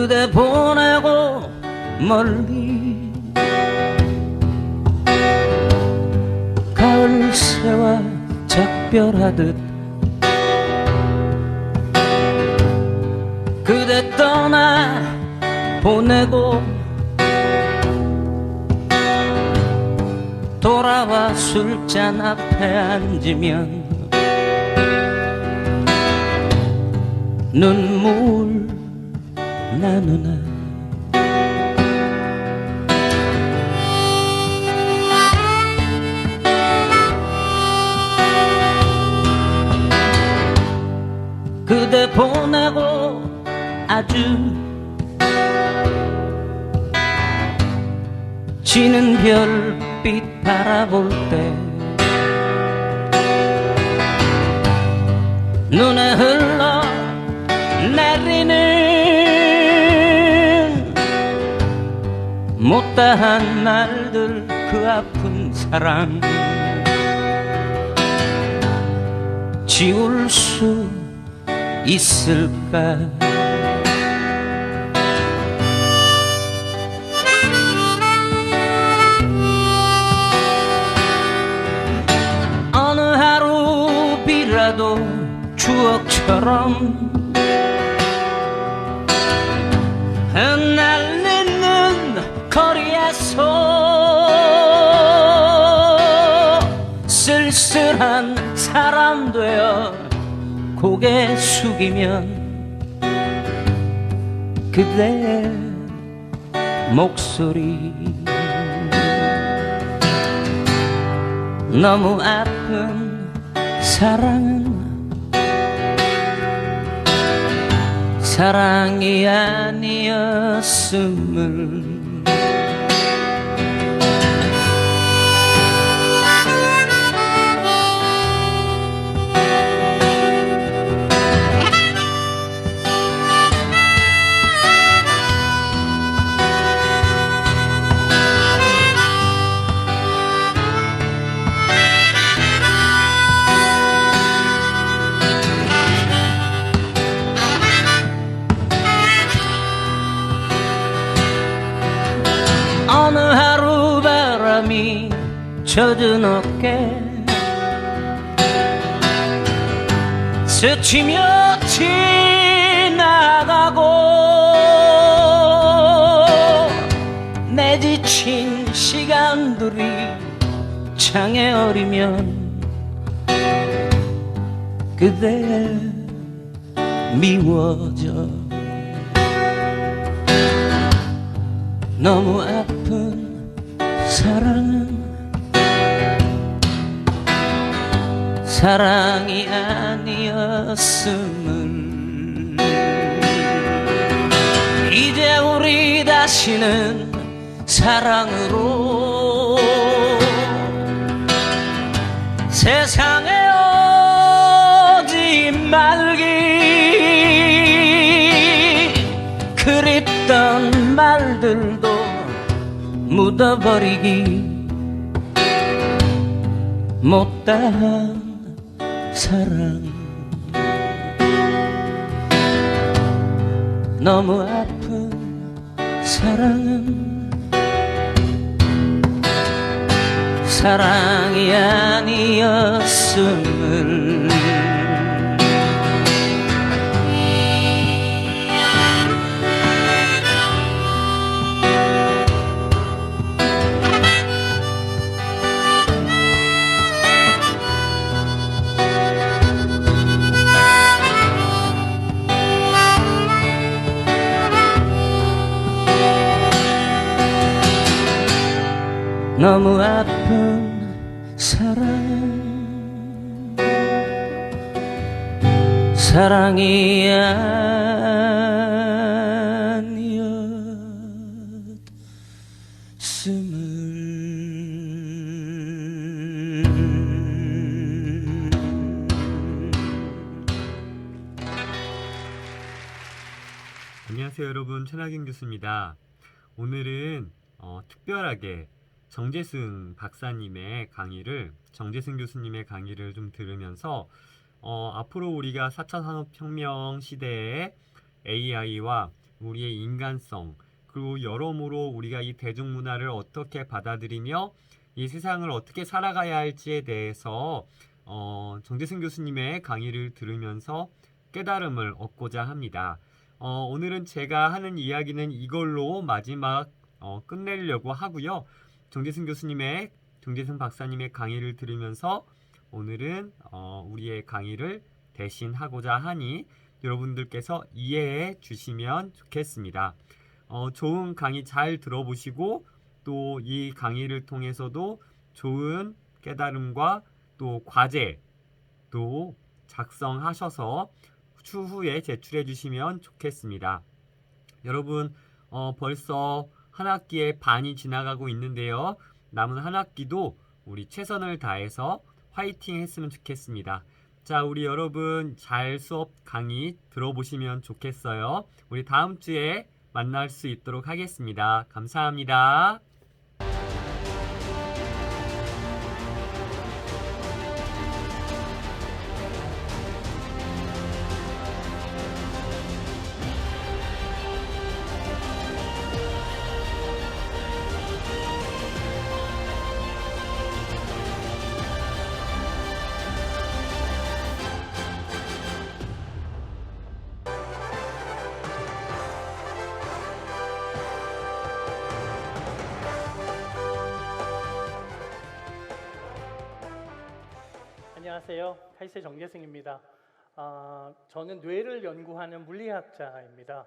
그대 보내고 멀리 가을 새와 작별하듯 그대 떠나 보내고 돌아와 술잔 앞에 앉으면 눈물 나누나 그대 보내고 아주 지는 별빛 바라볼 때 눈에 흘러 내리는 못다한 말들 그 아픈 사랑 지울 수 있을까 어느 하루 비라도 추억처럼 흩날리는 거리에서 쓸쓸한 사람 되어 고개 숙이면 그대 목소리 너무 아픈 사랑은 사랑이 아니었음을 어느 하루 바람이 젖은 어깨 스치며 지나가고 내 지친 시간들이 창에 어리면 그대 미워져 너무 아픈 사랑은 사랑이 아니었음을 이제 우리 다시는 사랑으로 세상에 오지 말기 그립던 말들도 묻어버리기 못다한 사랑 너무 아픈 사랑은 사랑이 아니었음을 너무 아픈 사랑 사랑이 아니었음을 안녕하세요 여러분, 천하경 교수입니다. 오늘은 특별하게 정재승 박사님의 강의를, 정재승 교수님의 강의를 좀 들으면서 앞으로 우리가 4차 산업혁명 시대에 AI와 우리의 인간성, 그리고 여러모로 우리가 이 대중문화를 어떻게 받아들이며 이 세상을 어떻게 살아가야 할지에 대해서 정재승 교수님의 강의를 들으면서 깨달음을 얻고자 합니다. 오늘은 제가 하는 이야기는 이걸로 마지막 끝내려고 하고요. 정재승 박사님의 강의를 들으면서 오늘은 우리의 강의를 대신하고자 하니 여러분들께서 이해해 주시면 좋겠습니다. 좋은 강의 잘 들어보시고 또 이 강의를 통해서도 좋은 깨달음과 또 과제도 작성하셔서 추후에 제출해 주시면 좋겠습니다. 여러분 벌써 한 학기의 반이 지나가고 있는데요. 남은 한 학기도 우리 최선을 다해서 화이팅 했으면 좋겠습니다. 자, 우리 여러분 잘 수업 강의 들어보시면 좋겠어요. 우리 다음 주에 만날 수 있도록 하겠습니다. 감사합니다. 안녕하세요. 카이스트 정재승입니다. 저는 뇌를 연구하는 물리학자입니다.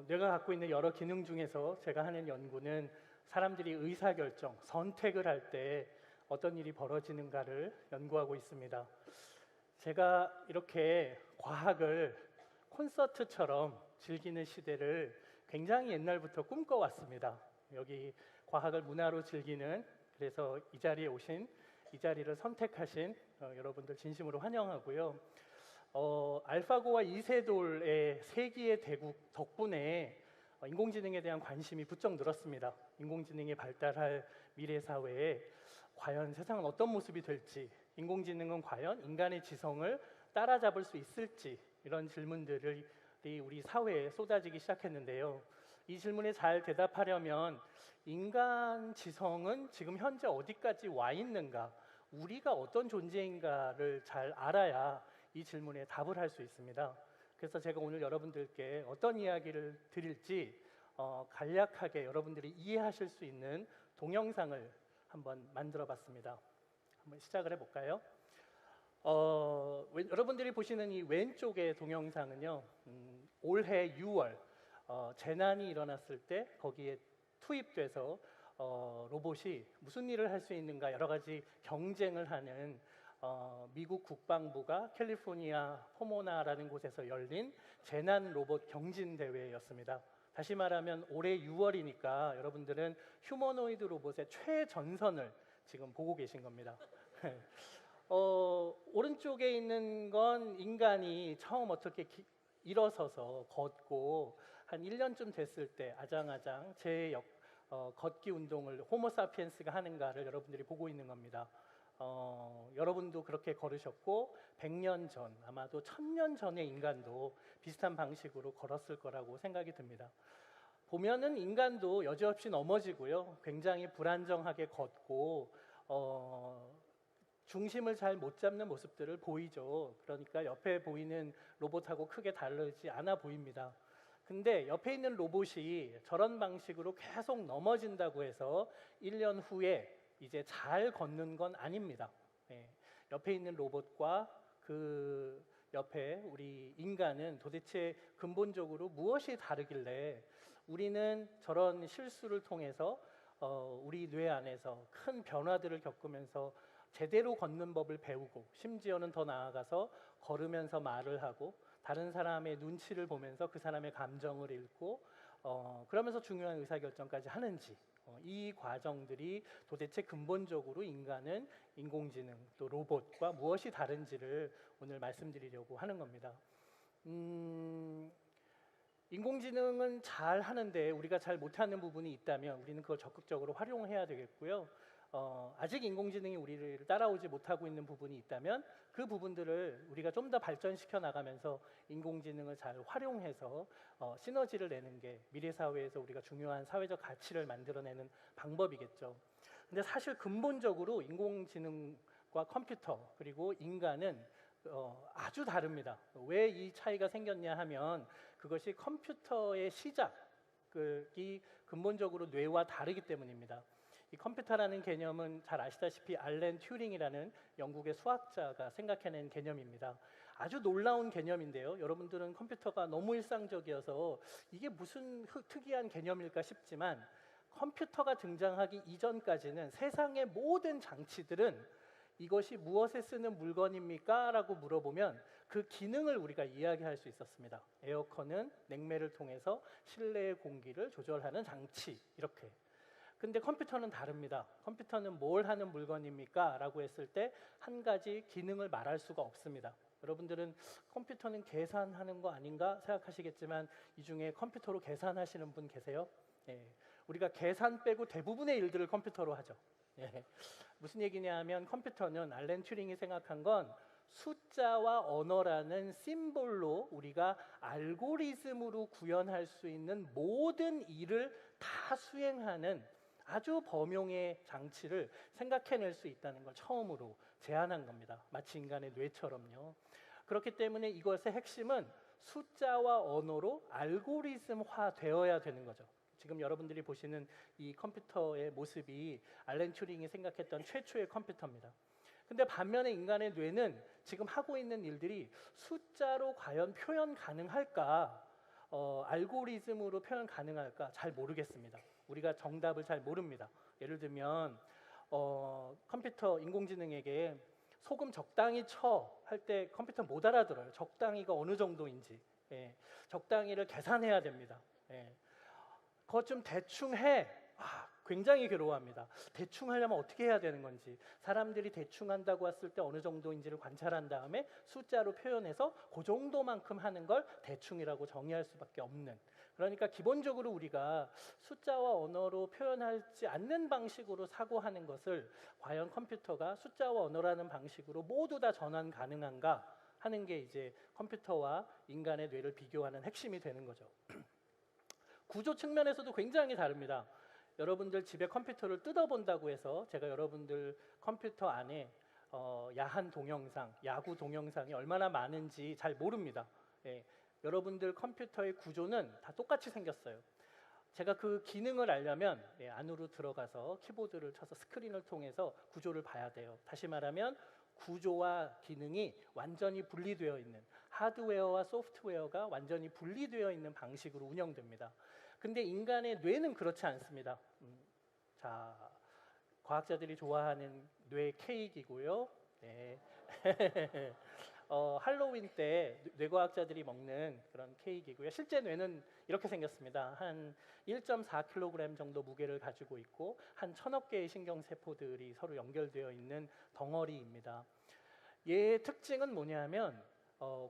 뇌가 갖고 있는 여러 기능 중에서 제가 하는 연구는 사람들이 의사결정, 선택을 할 때 어떤 일이 벌어지는가를 연구하고 있습니다. 제가 이렇게 과학을 콘서트처럼 즐기는 시대를 굉장히 옛날부터 꿈꿔왔습니다. 여기 과학을 문화로 즐기는, 그래서 이 자리에 오신, 이 자리를 선택하신 여러분들 진심으로 환영하고요. 알파고와 이세돌의 세기의 대국 덕분에 인공지능에 대한 관심이 부쩍 늘었습니다. 인공지능이 발달할 미래 사회에 과연 세상은 어떤 모습이 될지, 인공지능은 과연 인간의 지성을 따라잡을 수 있을지, 이런 질문들이 우리 사회에 쏟아지기 시작했는데요. 이 질문에 잘 대답하려면 인간 지성은 지금 현재 어디까지 와 있는가, 우리가 어떤 존재인가를 잘 알아야 이 질문에 답을 할 수 있습니다. 그래서 제가 오늘 여러분들께 어떤 이야기를 드릴지 간략하게 여러분들이 이해하실 수 있는 동영상을 한번 만들어 봤습니다. 한번 시작을 해볼까요? 여러분들이 보시는 이 왼쪽의 동영상은요, 올해 6월 재난이 일어났을 때 거기에 투입돼서 로봇이 무슨 일을 할 수 있는가 여러 가지 경쟁을 하는 미국 국방부가 캘리포니아 포모나라는 곳에서 열린 재난 로봇 경진 대회였습니다. 다시 말하면 올해 6월이니까 여러분들은 휴머노이드 로봇의 최전선을 지금 보고 계신 겁니다. 오른쪽에 있는 건 인간이 처음 어떻게 일어서서 걷고 한 1년쯤 됐을 때 아장아장 걷기 운동을 호모사피엔스가 하는가를 여러분들이 보고 있는 겁니다. 여러분도 그렇게 걸으셨고 100년 전, 아마도 1000년 전의 인간도 비슷한 방식으로 걸었을 거라고 생각이 듭니다. 보면은 인간도 여지없이 넘어지고요, 굉장히 불안정하게 걷고 중심을 잘 못 잡는 모습들을 보이죠. 그러니까 옆에 보이는 로봇하고 크게 다르지 않아 보입니다. 근데 옆에 있는 로봇이 저런 방식으로 계속 넘어진다고 해서 1년 후에 이제 잘 걷는 건 아닙니다. 옆에 있는 로봇과 그 옆에 우리 인간은 도대체 근본적으로 무엇이 다르길래 우리는 저런 실수를 통해서 우리 뇌 안에서 큰 변화들을 겪으면서 제대로 걷는 법을 배우고, 심지어는 더 나아가서 걸으면서 말을 하고 다른 사람의 눈치를 보면서 그 사람의 감정을 읽고 그러면서 중요한 의사결정까지 하는지, 이 과정들이 도대체 근본적으로 인간은 인공지능 또 로봇과 무엇이 다른지를 오늘 말씀드리려고 하는 겁니다. 인공지능은 잘 하는데 우리가 잘 못하는 부분이 있다면 우리는 그걸 적극적으로 활용해야 되겠고요. 아직 인공지능이 우리를 따라오지 못하고 있는 부분이 있다면 그 부분들을 우리가 좀 더 발전시켜 나가면서 인공지능을 잘 활용해서 시너지를 내는 게 미래 사회에서 우리가 중요한 사회적 가치를 만들어내는 방법이겠죠. 근데 사실 근본적으로 인공지능과 컴퓨터 그리고 인간은 아주 다릅니다. 왜 이 차이가 생겼냐 하면 그것이 컴퓨터의 시작이 근본적으로 뇌와 다르기 때문입니다. 이 컴퓨터라는 개념은 잘 아시다시피 알렌 튜링이라는 영국의 수학자가 생각해낸 개념입니다. 아주 놀라운 개념인데요. 여러분들은 컴퓨터가 너무 일상적이어서 이게 무슨 특이한 개념일까 싶지만 컴퓨터가 등장하기 이전까지는 세상의 모든 장치들은 이것이 무엇에 쓰는 물건입니까? 라고 물어보면 그 기능을 우리가 이야기할 수 있었습니다. 에어컨은 냉매를 통해서 실내의 공기를 조절하는 장치 이렇게. 근데 컴퓨터는 다릅니다. 컴퓨터는 뭘 하는 물건입니까? 라고 했을 때 한 가지 기능을 말할 수가 없습니다. 여러분들은 컴퓨터는 계산하는 거 아닌가 생각하시겠지만 이 중에 컴퓨터로 계산하시는 분 계세요? 예. 우리가 계산 빼고 대부분의 일들을 컴퓨터로 하죠. 예. 무슨 얘기냐 하면 컴퓨터는 알렌 튜링이 생각한 건 숫자와 언어라는 심볼로 우리가 알고리즘으로 구현할 수 있는 모든 일을 다 수행하는 아주 범용의 장치를 생각해낼 수 있다는 걸 처음으로 제안한 겁니다. 마치 인간의 뇌처럼요. 그렇기 때문에 이것의 핵심은 숫자와 언어로 알고리즘화 되어야 되는 거죠. 지금 여러분들이 보시는 이 컴퓨터의 모습이 알렌 튜링이 생각했던 최초의 컴퓨터입니다. 근데 반면에 인간의 뇌는 지금 하고 있는 일들이 숫자로 과연 표현 가능할까? 알고리즘으로 표현 가능할까? 잘 모르겠습니다. 우리가 정답을 잘 모릅니다. 예를 들면 컴퓨터 인공지능에게 소금 적당히 쳐 할 때 컴퓨터 못 알아들어요. 적당히가 어느 정도인지. 예. 적당히를 계산해야 됩니다. 예. 그것 좀 대충 해. 굉장히 괴로워합니다. 대충 하려면 어떻게 해야 되는 건지, 사람들이 대충 한다고 했을 때 어느 정도인지를 관찰한 다음에 숫자로 표현해서 그 정도만큼 하는 걸 대충이라고 정의할 수밖에 없는, 그러니까 기본적으로 우리가 숫자와 언어로 표현하지 않는 방식으로 사고하는 것을 과연 컴퓨터가 숫자와 언어라는 방식으로 모두 다 전환 가능한가 하는 게 이제 컴퓨터와 인간의 뇌를 비교하는 핵심이 되는 거죠. 구조 측면에서도 굉장히 다릅니다. 여러분들 집에 컴퓨터를 뜯어본다고 해서 제가 여러분들 컴퓨터 안에 야한 동영상, 야구 동영상이 얼마나 많은지 잘 모릅니다. 예, 여러분들 컴퓨터의 구조는 다 똑같이 생겼어요. 제가 그 기능을 알려면 안으로 들어가서 키보드를 쳐서 스크린을 통해서 구조를 봐야 돼요. 다시 말하면 구조와 기능이 완전히 분리되어 있는, 하드웨어와 소프트웨어가 완전히 분리되어 있는 방식으로 운영됩니다. 근데 인간의 뇌는 그렇지 않습니다. 자, 과학자들이 좋아하는 뇌 케이크이고요. 네. 할로윈 때 뇌과학자들이 먹는 그런 케이크이고요. 실제 뇌는 이렇게 생겼습니다. 한 1.4kg 정도 무게를 가지고 있고 한 1000억 개의 신경세포들이 서로 연결되어 있는 덩어리입니다. 얘의 특징은 뭐냐면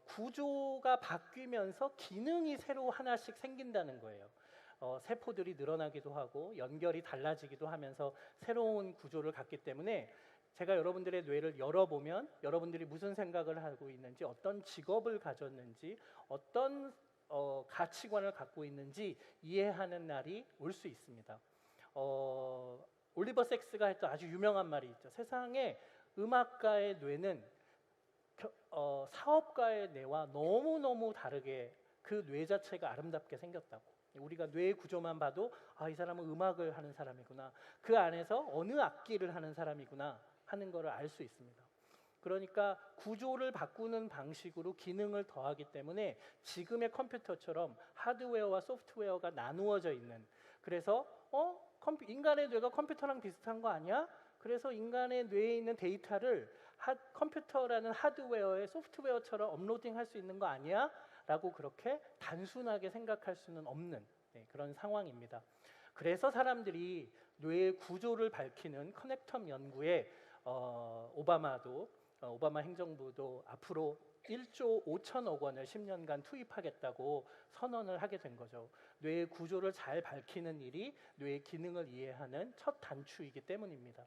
구조가 바뀌면서 기능이 새로 하나씩 생긴다는 거예요. 세포들이 늘어나기도 하고 연결이 달라지기도 하면서 새로운 구조를 갖기 때문에 제가 여러분들의 뇌를 열어보면 여러분들이 무슨 생각을 하고 있는지, 어떤 직업을 가졌는지, 어떤 가치관을 갖고 있는지 이해하는 날이 올 수 있습니다. 올리버 섹스가 했던 아주 유명한 말이 있죠. 세상에 음악가의 뇌는 사업가의 뇌와 너무너무 다르게 그 뇌 자체가 아름답게 생겼다고. 우리가 뇌의 구조만 봐도 이 사람은 음악을 하는 사람이구나, 그 안에서 어느 악기를 하는 사람이구나 하는 것을 알 수 있습니다. 그러니까 구조를 바꾸는 방식으로 기능을 더하기 때문에 지금의 컴퓨터처럼 하드웨어와 소프트웨어가 나누어져 있는, 그래서 인간의 뇌가 컴퓨터랑 비슷한 거 아니야? 그래서 인간의 뇌에 있는 데이터를 컴퓨터라는 하드웨어에 소프트웨어처럼 업로딩할 수 있는 거 아니야? 라고 그렇게 단순하게 생각할 수는 없는 그런 상황입니다. 그래서 사람들이 뇌의 구조를 밝히는 커넥텀 연구에 오바마 행정부도 앞으로 1조 5천억 원을 10년간 투입하겠다고 선언을 하게 된 거죠. 뇌의 구조를 잘 밝히는 일이 뇌의 기능을 이해하는 첫 단추이기 때문입니다.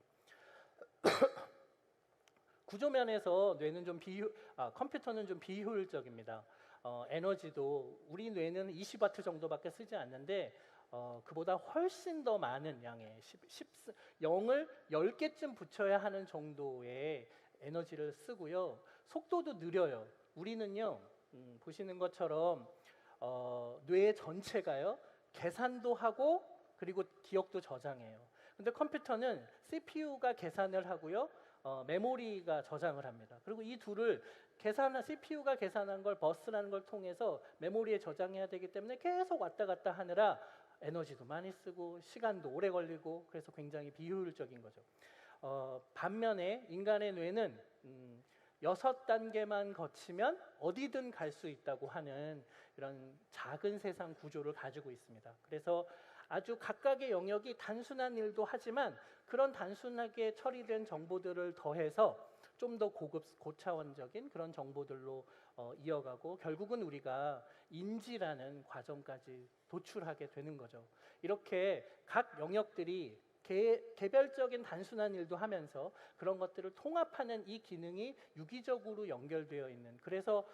구조면에서 컴퓨터는 좀 비효율적입니다. 에너지도 우리 뇌는 20와트 정도밖에 쓰지 않는데 그보다 훨씬 더 많은 양의 0을 10개쯤 붙여야 하는 정도의 에너지를 쓰고요. 속도도 느려요. 우리는요, 보시는 것처럼 뇌 전체가요, 계산도 하고 그리고 기억도 저장해요. 근데 컴퓨터는 CPU가 계산을 하고요, 메모리가 저장을 합니다. 그리고 이 둘을 CPU가 계산한 걸 버스라는 걸 통해서 메모리에 저장해야 되기 때문에 계속 왔다 갔다 하느라 에너지도 많이 쓰고 시간도 오래 걸리고 그래서 굉장히 비효율적인 거죠. 반면에 인간의 뇌는 6단계만 거치면 어디든 갈 수 있다고 하는 이런 작은 세상 구조를 가지고 있습니다. 그래서 아주 각각의 영역이 단순한 일도 하지만 그런 단순하게 처리된 정보들을 더해서 좀 더 고차원적인 그런 정보들로 이어가고 결국은 우리가 인지라는 과정까지 도출하게 되는 거죠. 이렇게 각 영역들이 개별적인 단순한 일도 하면서 그런 것들을 통합하는 이 기능이 유기적으로 연결되어 있는, 그래서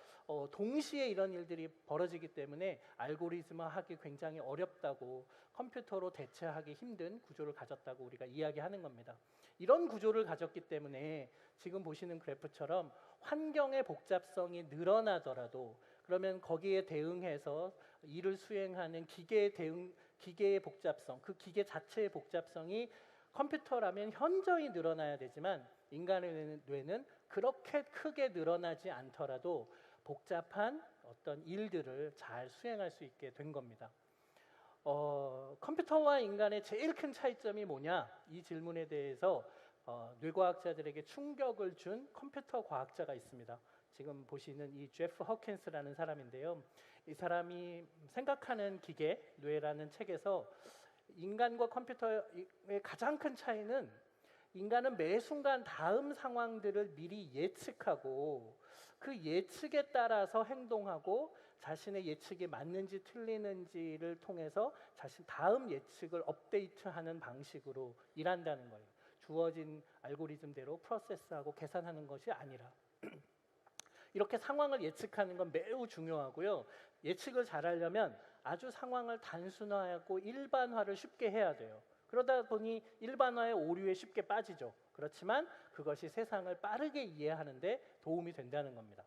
동시에 이런 일들이 벌어지기 때문에 알고리즘화하기 굉장히 어렵다고, 컴퓨터로 대체하기 힘든 구조를 가졌다고 우리가 이야기하는 겁니다. 이런 구조를 가졌기 때문에 지금 보시는 그래프처럼 환경의 복잡성이 늘어나더라도 그러면 거기에 대응해서 일을 수행하는 기계의 복잡성, 그 기계 자체의 복잡성이 컴퓨터라면 현저히 늘어나야 되지만 인간의 뇌는 그렇게 크게 늘어나지 않더라도 복잡한 어떤 일들을 잘 수행할 수 있게 된 겁니다. 컴퓨터와 인간의 제일 큰 차이점이 뭐냐? 이 질문에 대해서 뇌과학자들에게 충격을 준 컴퓨터 과학자가 있습니다. 지금 보시는 이 제프 허킨스라는 사람인데요. 이 사람이 생각하는 기계, 뇌라는 책에서 인간과 컴퓨터의 가장 큰 차이는 인간은 매 순간 다음 상황들을 미리 예측하고 그 예측에 따라서 행동하고 자신의 예측이 맞는지 틀리는지를 통해서 자신 다음 예측을 업데이트하는 방식으로 일한다는 거예요. 주어진 알고리즘대로 프로세스하고 계산하는 것이 아니라 이렇게 상황을 예측하는 건 매우 중요하고요. 예측을 잘하려면 아주 상황을 단순화하고 일반화를 쉽게 해야 돼요. 그러다 보니 일반화의 오류에 쉽게 빠지죠. 그렇지만 그것이 세상을 빠르게 이해하는 데 도움이 된다는 겁니다.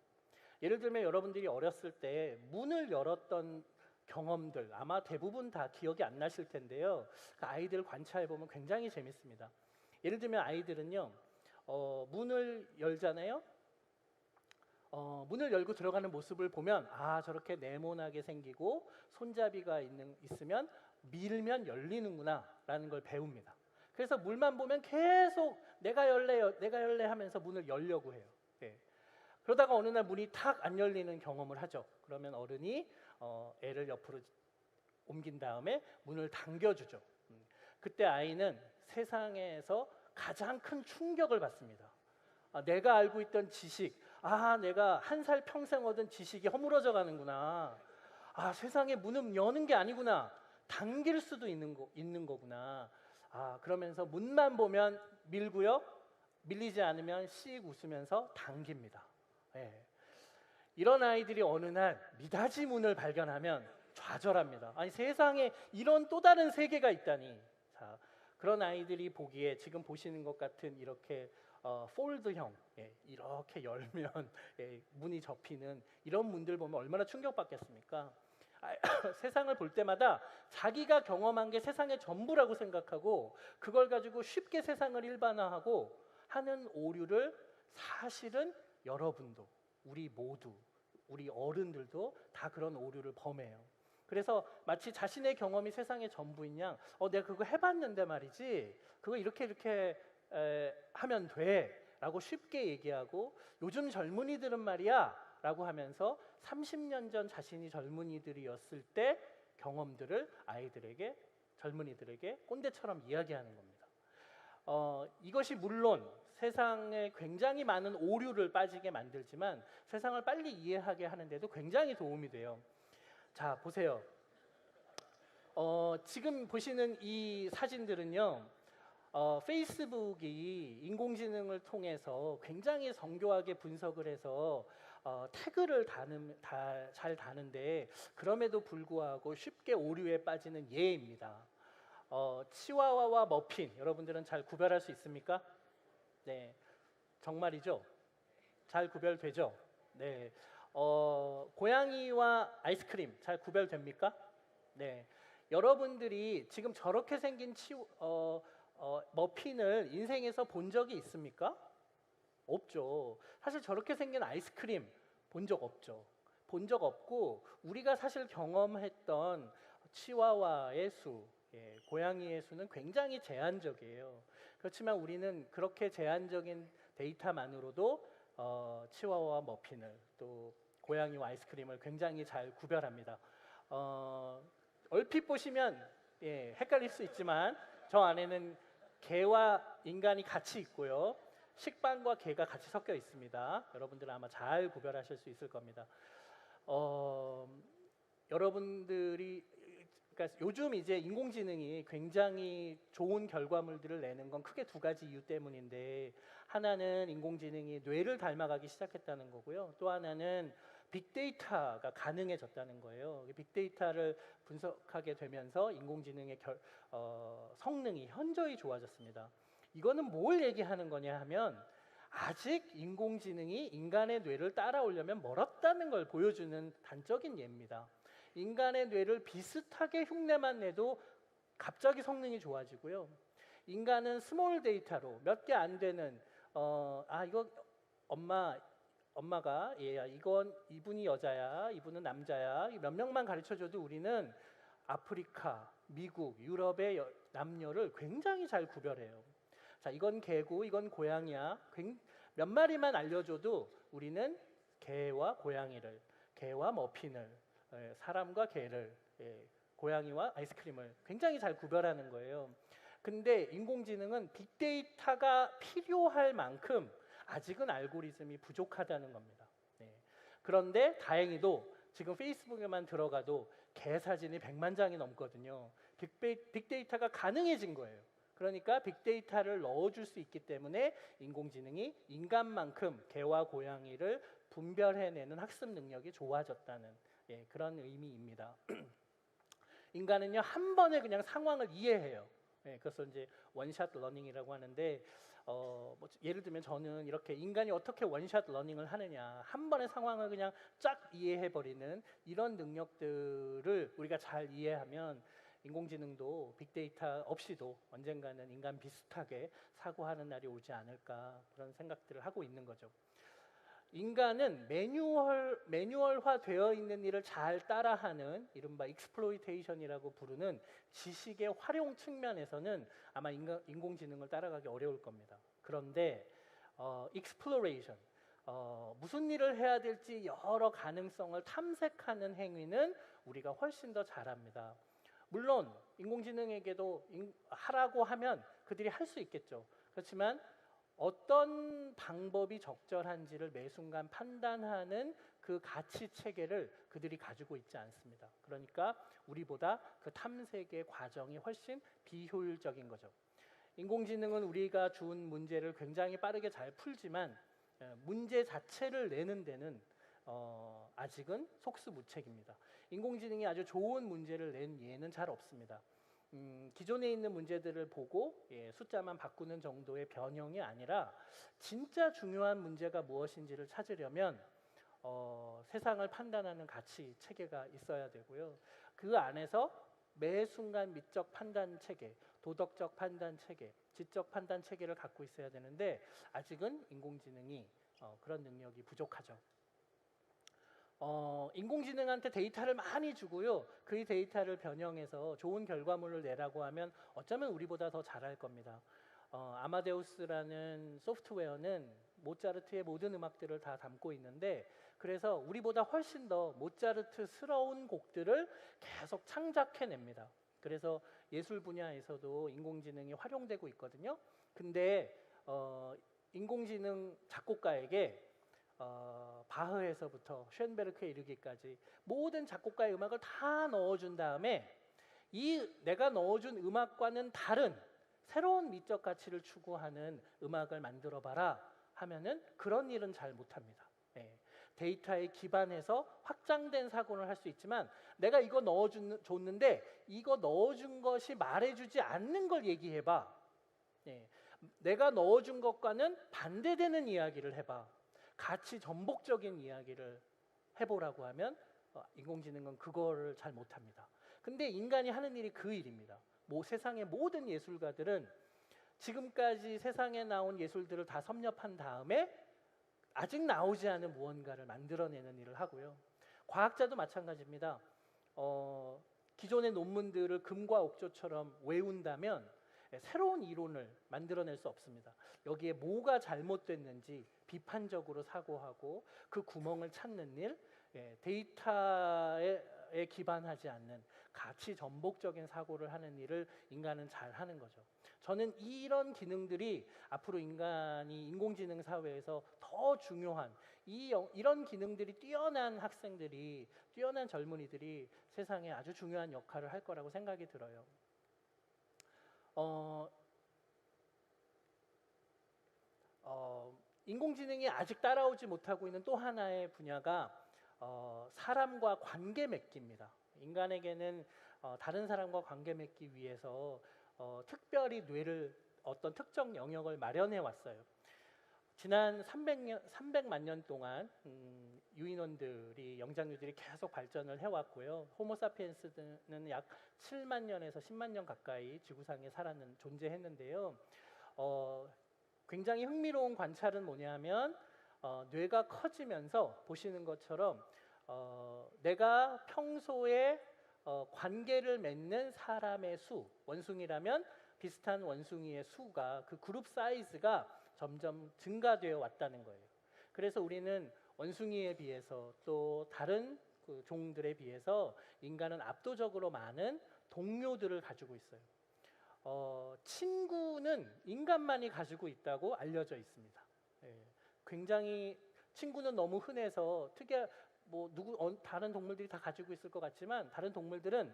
예를 들면 여러분들이 어렸을 때 문을 열었던 경험들 아마 대부분 다 기억이 안 나실 텐데요. 그 아이들 관찰해 보면 굉장히 재밌습니다. 예를 들면 아이들은요, 문을 열잖아요. 문을 열고 들어가는 모습을 보면 저렇게 네모나게 생기고 손잡이가 있으면 밀면 열리는구나 라는 걸 배웁니다. 그래서 물만 보면 계속 내가 열래 하면서 문을 열려고 해요. 예. 그러다가 어느 날 문이 탁 안 열리는 경험을 하죠. 그러면 어른이 애를 옆으로 옮긴 다음에 문을 당겨주죠. 그때 아이는 세상에서 가장 큰 충격을 받습니다. 내가 알고 있던 지식, 내가 한 살 평생 얻은 지식이 허물어져 가는구나. 세상에 문은 여는 게 아니구나. 당길 수도 있는 거구나. 그러면서 문만 보면 밀고요. 밀리지 않으면 씩 웃으면서 당깁니다. 예. 이런 아이들이 어느 날 미닫이 문을 발견하면 좌절합니다. 아니 세상에 이런 또 다른 세계가 있다니. 자, 그런 아이들이 보기에 지금 보시는 것 같은 이렇게 폴드형, 이렇게 열면 문이 접히는 이런 문들 보면 얼마나 충격받겠습니까? 세상을 볼 때마다 자기가 경험한 게 세상의 전부라고 생각하고 그걸 가지고 쉽게 세상을 일반화하고 하는 오류를 사실은 여러분도, 우리 모두, 우리 어른들도 다 그런 오류를 범해요. 그래서 마치 자신의 경험이 세상의 전부인 양 내가 그거 해봤는데 말이지 그거 이렇게 하면 돼 라고 쉽게 얘기하고 요즘 젊은이들은 말이야 라고 하면서 30년 전 자신이 젊은이들이었을 때 경험들을 젊은이들에게 꼰대처럼 이야기하는 겁니다. 이것이 물론 세상에 굉장히 많은 오류를 빠지게 만들지만 세상을 빨리 이해하게 하는데도 굉장히 도움이 돼요. 자, 보세요. 지금 보시는 이 사진들은요, 페이스북이 인공지능을 통해서 굉장히 정교하게 분석을 해서 태그를 잘 다는데 그럼에도 불구하고 쉽게 오류에 빠지는 예입니다. 치와와와 머핀 여러분들은 잘 구별할 수 있습니까? 네, 정말이죠. 잘 구별되죠? 네. 고양이와 아이스크림 잘 구별됩니까? 네. 여러분들이 지금 저렇게 생긴 머핀을 인생에서 본 적이 있습니까? 없죠. 사실 저렇게 생긴 아이스크림 본 적 없죠. 본 적 없고 우리가 사실 경험했던 치와와의 수, 고양이의 수는 굉장히 제한적이에요. 그렇지만 우리는 그렇게 제한적인 데이터만으로도 치와와 머핀을 또 고양이와 아이스크림을 굉장히 잘 구별합니다. 얼핏 보시면 헷갈릴 수 있지만 저 안에는 개와 인간이 같이 있고요. 식빵과 개가 같이 섞여 있습니다. 여러분들은 아마 잘 구별하실 수 있을 겁니다. 여러분들이 그러니까 요즘 이제 인공지능이 굉장히 좋은 결과물들을 내는 건 크게 두 가지 이유 때문인데 하나는 인공지능이 뇌를 닮아가기 시작했다는 거고요. 또 하나는 빅데이터가 가능해졌다는 거예요. 빅데이터를 분석하게 되면서 인공지능의 성능이 현저히 좋아졌습니다. 이거는 뭘 얘기하는 거냐 하면 아직 인공지능이 인간의 뇌를 따라오려면 멀었다는 걸 보여주는 단적인 예입니다. 인간의 뇌를 비슷하게 흉내만 내도 갑자기 성능이 좋아지고요. 인간은 스몰 데이터로 몇 개 안 되는 이거 엄마가 얘야, 이분이 여자야, 이분은 남자야, 몇 명만 가르쳐줘도 우리는 아프리카, 미국, 유럽의 남녀를 굉장히 잘 구별해요. 자, 이건 개고, 이건 고양이야. 몇 마리만 알려줘도 우리는 개와 고양이를, 개와 머핀을, 사람과 개를, 고양이와 아이스크림을 굉장히 잘 구별하는 거예요. 근데 인공지능은 빅데이터가 필요할 만큼 아직은 알고리즘이 부족하다는 겁니다. 그런데 다행히도 지금 페이스북에만 들어가도 개 사진이 100만 장이 넘거든요. 빅데이터가 가능해진 거예요. 그러니까 빅데이터를 넣어줄 수 있기 때문에 인공지능이 인간만큼 개와 고양이를 분별해내는 학습 능력이 좋아졌다는 그런 의미입니다. 인간은요 한 번에 그냥 상황을 이해해요. 그래서 이제 원샷 러닝이라고 하는데 예를 들면 저는 이렇게 인간이 어떻게 원샷 러닝을 하느냐 한 번의 상황을 그냥 쫙 이해해버리는 이런 능력들을 우리가 잘 이해하면 인공지능도 빅데이터 없이도 언젠가는 인간 비슷하게 사고하는 날이 오지 않을까 그런 생각들을 하고 있는 거죠. 인간은 매뉴얼화 되어 있는 일을 잘 따라하는 이른바 익스플로이테이션이라고 부르는 지식의 활용 측면에서는 아마 인공지능을 따라가기 어려울 겁니다. 그런데 익스플로레이션, 무슨 일을 해야 될지 여러 가능성을 탐색하는 행위는 우리가 훨씬 더 잘합니다. 물론 인공지능에게도 하라고 하면 그들이 할 수 있겠죠. 그렇지만 어떤 방법이 적절한지를 매 순간 판단하는 그 가치 체계를 그들이 가지고 있지 않습니다. 그러니까 우리보다 그 탐색의 과정이 훨씬 비효율적인 거죠. 인공지능은 우리가 준 문제를 굉장히 빠르게 잘 풀지만 문제 자체를 내는 데는 아직은 속수무책입니다. 인공지능이 아주 좋은 문제를 낸 예는 잘 없습니다. 기존에 있는 문제들을 보고 숫자만 바꾸는 정도의 변형이 아니라 진짜 중요한 문제가 무엇인지를 찾으려면 세상을 판단하는 가치 체계가 있어야 되고요. 그 안에서 매 순간 미적 판단 체계, 도덕적 판단 체계, 지적 판단 체계를 갖고 있어야 되는데 아직은 인공지능이 그런 능력이 부족하죠. 인공지능한테 데이터를 많이 주고요. 그 데이터를 변형해서 좋은 결과물을 내라고 하면 어쩌면 우리보다 더 잘할 겁니다. 아마데우스라는 소프트웨어는 모차르트의 모든 음악들을 다 담고 있는데 그래서 우리보다 훨씬 더 모차르트스러운 곡들을 계속 창작해냅니다. 그래서 예술 분야에서도 인공지능이 활용되고 있거든요. 근데 인공지능 작곡가에게 바흐에서부터 쉔베르크에 이르기까지 모든 작곡가의 음악을 다 넣어준 다음에 이 내가 넣어준 음악과는 다른 새로운 미적 가치를 추구하는 음악을 만들어 봐라 하면은 그런 일은 잘 못합니다. 예. 데이터에 기반해서 확장된 사고를 할 수 있지만 내가 이거 넣어줬는데 이거 넣어준 것이 말해주지 않는 걸 얘기해봐. 예. 내가 넣어준 것과는 반대되는 이야기를 해봐. 가치 전복적인 이야기를 해보라고 하면 인공지능은 그거를 잘 못합니다. 근데 인간이 하는 일이 그 일입니다. 세상의 모든 예술가들은 지금까지 세상에 나온 예술들을 다 섭렵한 다음에 아직 나오지 않은 무언가를 만들어내는 일을 하고요. 과학자도 마찬가지입니다. 기존의 논문들을 금과 옥조처럼 외운다면 새로운 이론을 만들어낼 수 없습니다. 여기에 뭐가 잘못됐는지 비판적으로 사고하고 그 구멍을 찾는 일, 데이터에 기반하지 않는 가치 전복적인 사고를 하는 일을 인간은 잘 하는 거죠. 저는 이런 기능들이 앞으로 인간이 인공지능 사회에서 더 중요한 이런 기능들이 뛰어난 학생들이 뛰어난 젊은이들이 세상에 아주 중요한 역할을 할 거라고 생각이 들어요. 인공지능이 아직 따라오지 못하고 있는 또 하나의 분야가 사람과 관계 맺기입니다. 인간에게는 다른 사람과 관계 맺기 위해서 특별히 뇌를 어떤 특정 영역을 마련해 왔어요. 지난 300만 년 동안 유인원들이 영장류들이 계속 발전을 해왔고요. 호모사피엔스는 약 7만 년에서 10만 년 가까이 지구상에 살았는 존재했는데요. 굉장히 흥미로운 관찰은 뭐냐면 뇌가 커지면서 보시는 것처럼 내가 평소에 관계를 맺는 사람의 수, 원숭이라면 비슷한 원숭이의 수가 그 그룹 사이즈가 점점 증가되어 왔다는 거예요. 그래서 우리는 원숭이에 비해서 또 다른 그 종들에 비해서 인간은 압도적으로 많은 동료들을 가지고 있어요. 친구는 인간만이 가지고 있다고 알려져 있습니다. 굉장히 친구는 너무 흔해서 다른 동물들이 다 가지고 있을 것 같지만 다른 동물들은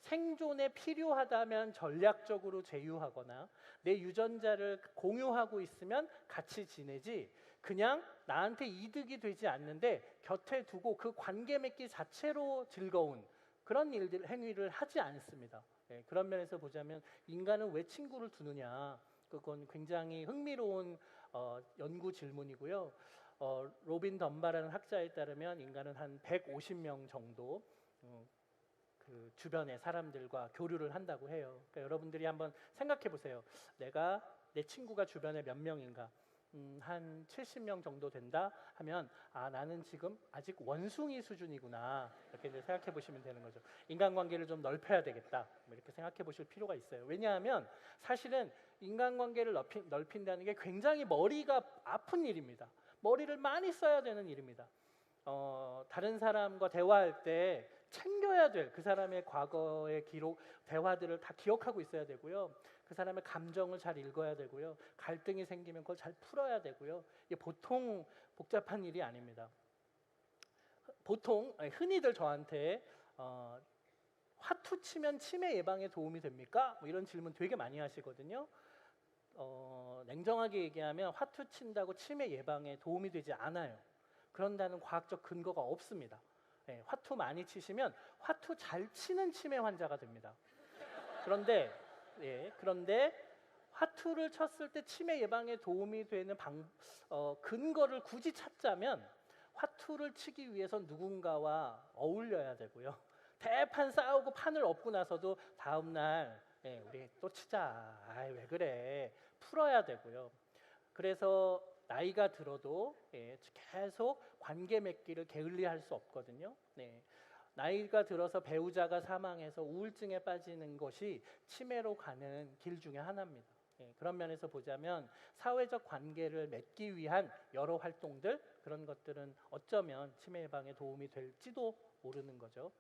생존에 필요하다면 전략적으로 제휴하거나 내 유전자를 공유하고 있으면 같이 지내지 그냥 나한테 이득이 되지 않는데 곁에 두고 그 관계 맺기 자체로 즐거운 그런 행위를 하지 않습니다. 그런 면에서 보자면 인간은 왜 친구를 두느냐 그건 굉장히 흥미로운 연구 질문이고요. 로빈 덤바라는 학자에 따르면 인간은 한 150명 정도 그 주변의 사람들과 교류를 한다고 해요. 그러니까 여러분들이 한번 생각해 보세요. 내 친구가 주변에 몇 명인가? 한 70명 정도 된다 하면 나는 지금 아직 원숭이 수준이구나 이렇게 생각해 보시면 되는 거죠. 인간관계를 좀 넓혀야 되겠다 이렇게 생각해 보실 필요가 있어요. 왜냐하면 사실은 인간관계를 넓힌다는 게 굉장히 머리가 아픈 일입니다. 머리를 많이 써야 되는 일입니다. 다른 사람과 대화할 때 챙겨야 될 그 사람의 과거의 기록, 대화들을 다 기억하고 있어야 되고요. 그 사람의 감정을 잘 읽어야 되고요. 갈등이 생기면 그걸 잘 풀어야 되고요. 이게 보통 복잡한 일이 아닙니다. 보통 흔히들 저한테 화투 치면 치매 예방에 도움이 됩니까? 이런 질문 되게 많이 하시거든요. 냉정하게 얘기하면 화투 친다고 치매 예방에 도움이 되지 않아요. 그런다는 과학적 근거가 없습니다. 화투 많이 치시면 화투 잘 치는 치매 환자가 됩니다. 그런데 화투를 쳤을 때 치매 예방에 도움이 되는 근거를 굳이 찾자면 화투를 치기 위해서 누군가와 어울려야 되고요. 대판 싸우고 판을 엎고 나서도 다음 날 우리 또 치자. 왜 그래? 풀어야 되고요. 그래서 나이가 들어도 계속 관계 맺기를 게을리할 수 없거든요. 나이가 들어서 배우자가 사망해서 우울증에 빠지는 것이 치매로 가는 길 중에 하나입니다. 그런 면에서 보자면 사회적 관계를 맺기 위한 여러 활동들 그런 것들은 어쩌면 치매 예방에 도움이 될지도 모르는 거죠.